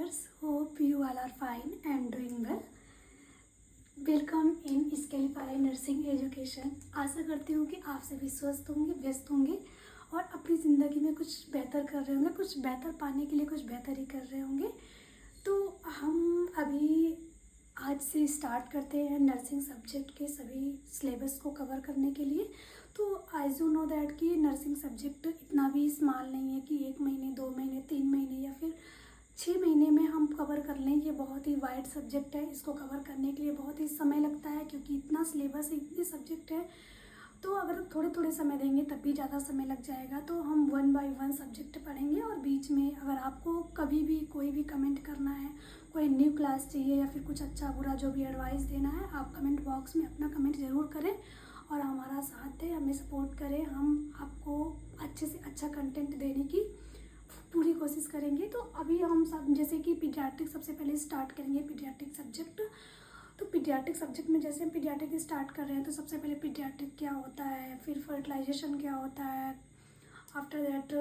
viewers, hope you all are fine and doing well. Welcome in Scalify nursing education. आशा करती हूँ कि आप सभी स्वस्थ होंगे, व्यस्त होंगे और अपनी ज़िंदगी में कुछ बेहतर कर रहे होंगे, कुछ बेहतर पाने के लिए कुछ बेहतर ही कर रहे होंगे। तो हम अभी आज से स्टार्ट करते हैं नर्सिंग सब्जेक्ट के सभी सिलेबस को कवर करने के लिए। तो आई डू नो दैट कि नर्सिंग सब्जेक्ट इतना भी स्मॉल नहीं है कि 1 महीने, 2 महीने, 3 महीने या फिर 6 महीने में हम कवर कर लें। ये बहुत ही वाइड सब्जेक्ट है, इसको कवर करने के लिए बहुत ही समय लगता है क्योंकि इतना सिलेबस है, इतने सब्जेक्ट है। तो अगर थोड़े थोड़े समय देंगे तब भी ज़्यादा समय लग जाएगा। तो हम 1 बाय 1 सब्जेक्ट पढ़ेंगे और बीच में अगर आपको कभी भी कोई भी कमेंट करना है, कोई न्यू क्लास चाहिए या फिर कुछ अच्छा बुरा जो भी एडवाइस देना है, आप कमेंट बॉक्स में अपना कमेंट ज़रूर करें और हमारा साथ दें, हमें सपोर्ट करें। हम आपको अच्छे से अच्छा कंटेंट देने की पूरी कोशिश करेंगे। तो अभी हम सब जैसे कि पीडियाट्रिक सबसे पहले स्टार्ट करेंगे, पीडियाट्रिक सब्जेक्ट। तो पीडियाट्रिक सब्जेक्ट में जैसे हम पीडियाट्रिक स्टार्ट कर रहे हैं तो सबसे पहले पीडियाट्रिक क्या होता है, फिर फर्टिलाइजेशन क्या होता है, after that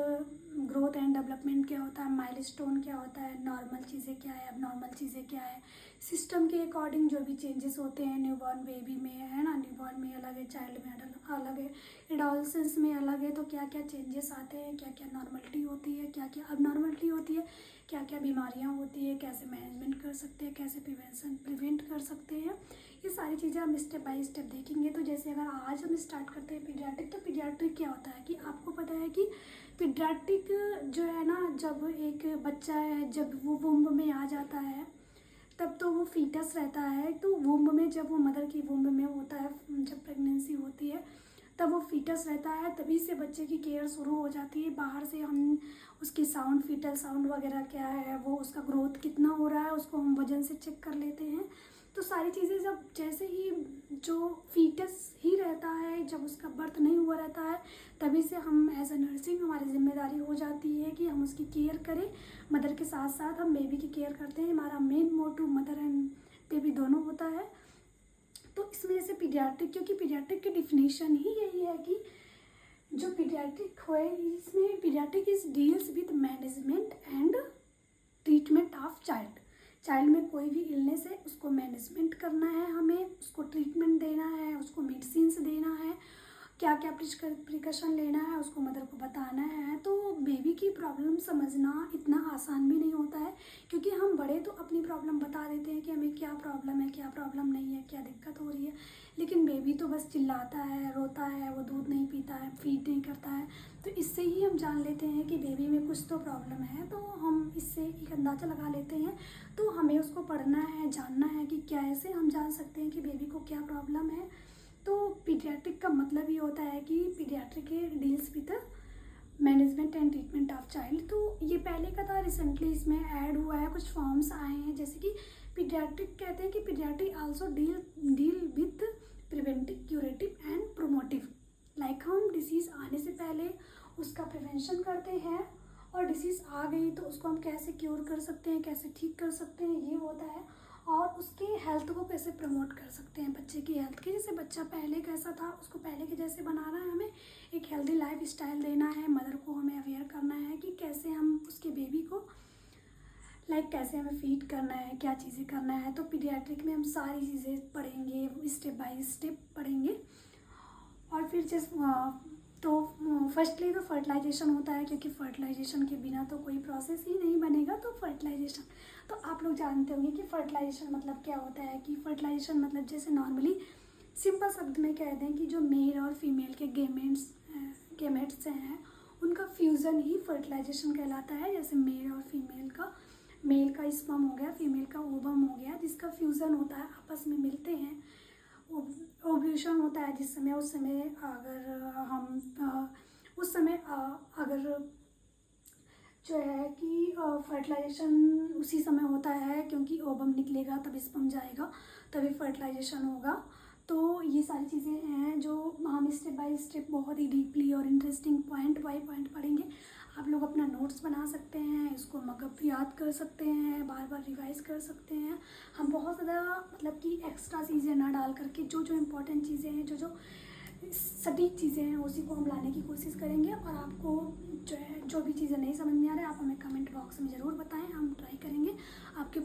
growth and development क्या होता है, माइलस्टोन क्या होता है, नॉर्मल चीज़ें क्या है, अबनॉर्मल चीज़ें क्या है, सिस्टम के अकॉर्डिंग जो भी चेंजेस होते हैं न्यूबॉर्न बेबी में, है ना, न्यूबॉर्न में अलग है, चाइल्ड में अलग है, एडोलसेंस में अलग है। तो क्या क्या चेंजेस आते हैं, क्या क्या नॉर्मलिटी होती है, क्या क्या अबनॉर्मलिटी होती है, क्या क्या बीमारियाँ होती है, कैसे मैनेजमेंट कर सकते हैं, कैसे प्रिवेंट कर सकते हैं, ये सारी चीज़ें हम स्टेप बाय स्टेप देखेंगे। तो जैसे अगर आज हम स्टार्ट करते हैं पीडियाट्रिक, तो पीडियाट्रिक क्या होता है कि आपको पता है कि पीडियाट्रिक जो है ना, जब एक बच्चा है, जब वो वुम्ब में आ जाता है तब तो वो फीटस रहता है। तो वुम्ब में जब वो मदर की वुम्ब में होता है, जब प्रेगनेंसी होती है तब वो फीटस रहता है, तभी से बच्चे की केयर शुरू हो जाती है। बाहर से हम उसकी साउंड, फीटल साउंड वगैरह क्या है, वो उसका ग्रोथ कितना हो रहा है, उसको हम वजन से चेक कर लेते हैं। तो सारी चीज़ें जब जैसे ही जो फीटस ही रहता है, जब उसका बर्थ नहीं हुआ रहता है, तभी से हम एज अ नर्सिंग हमारी जिम्मेदारी हो जाती है कि हम उसकी केयर करें। मदर के साथ साथ हम बेबी की केयर करते हैं। हमारा main motive mother and baby दोनों होता है। तो इसमें जैसे पीडियाट्रिक, क्योंकि पीडियाट्रिक की डिफिनेशन ही यही है कि जो पीडियाट्रिक है, इसमें paediatric is deals with management and treatment of child में कोई भी इलनेस है उसको मैनेजमेंट करना है, हमें उसको ट्रीटमेंट देना है, उसको मेडिसिन्स देना है, क्या क्या प्रिकॉशन लेना है उसको मदर को बताना है। तो बेबी की प्रॉब्लम समझना इतना आसान भी नहीं होता है, क्योंकि हम बड़े तो अपनी प्रॉब्लम बता देते हैं कि हमें क्या प्रॉब्लम है, क्या प्रॉब्लम नहीं है, क्या दिक्कत हो रही है, लेकिन बेबी तो बस चिल्लाता है, रोता है, वो दूध नहीं पीता है, फीड नहीं करता है। तो इससे ही हम जान लेते हैं कि बेबी में कुछ तो प्रॉब्लम है। तो हम इससे एक अंदाज़ा लगा लेते हैं। तो हमें उसको पढ़ना है, जानना है कि क्या ऐसे हम जान सकते हैं कि बेबी को क्या प्रॉब्लम है। तो पीडियाट्रिक का मतलब ये होता है कि paediatric deals with management and treatment of child. तो ये पहले का था, रिसेंटली इसमें ऐड हुआ है, कुछ फॉर्म्स आए हैं। जैसे कि पीडियाट्रिक कहते हैं कि paediatric also deal with preventive, curative and promotive. Like हम डिसीज़ आने से पहले उसका प्रिवेंशन करते हैं और डिसीज़ आ गई तो उसको हम कैसे क्योर कर सकते हैं, कैसे ठीक कर सकते हैं, ये होता है। और उसकी हेल्थ को कैसे प्रमोट कर सकते हैं, बच्चे की हेल्थ की। जैसे बच्चा पहले कैसा था उसको पहले के जैसे बनाना है, हमें एक हेल्दी लाइफ स्टाइल देना है। मदर को हमें अवेयर करना है कि कैसे हम उसके बेबी को कैसे हमें फीड करना है, क्या चीज़ें करना है। तो पीडियाट्रिक में हम सारी चीज़ें पढ़ेंगे, स्टेप बाय स्टेप पढ़ेंगे। और फिर तो फर्स्टली तो फर्टिलाइजेशन होता है, क्योंकि फर्टिलाइजेशन के बिना तो कोई प्रोसेस ही नहीं बनेगा। तो फर्टिलाइजेशन तो आप लोग जानते होंगे कि फर्टिलाइजेशन मतलब क्या होता है। कि फर्टिलाइजेशन मतलब जैसे नॉर्मली सिंपल शब्द में कह दें कि जो मेल और फीमेल के गेमेट्स हैं उनका फ्यूज़न ही फर्टिलाइजेशन कहलाता है। जैसे मेल का स्पर्म हो गया, फीमेल का ओवम हो गया, जिसका फ्यूज़न होता है, आपस में मिलते हैं, ओव्यूलेशन होता है। उस समय अगर जो है कि फर्टिलाइजेशन उसी समय होता है, क्योंकि ओवम निकलेगा तभी स्पर्म जाएगा, तभी फर्टिलाइजेशन होगा। तो ये सारी चीज़ें हैं जो हम स्टेप बाय स्टेप बहुत ही डीपली और इंटरेस्टिंग पॉइंट बाय पॉइंट पढ़ेंगे। आप लोग अपना नोट्स बना सकते हैं, इसको मगअप याद कर सकते हैं, बार बार रिवाइज कर सकते हैं। हम बहुत ज़्यादा मतलब कि एक्स्ट्रा चीज़ें ना डाल करके जो इम्पोर्टेंट चीज़ें हैं, जो सटीक चीज़ें हैं, उसी को हम लाने की कोशिश करेंगे। और आपको जो भी चीज़ें नहीं समझ में आ रही है, आप हमें कमेंट बॉक्स में ज़रूर बताएं, हम ट्राई करेंगे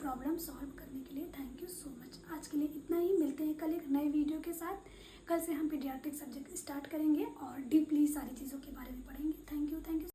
प्रॉब्लम सॉल्व करने के लिए। Thank you so much. आज के लिए इतना ही, मिलते हैं कल एक नए वीडियो के साथ। कल से हम पीडियाट्रिक सब्जेक्ट स्टार्ट करेंगे और डीपली सारी चीज़ों के बारे में पढ़ेंगे। Thank you.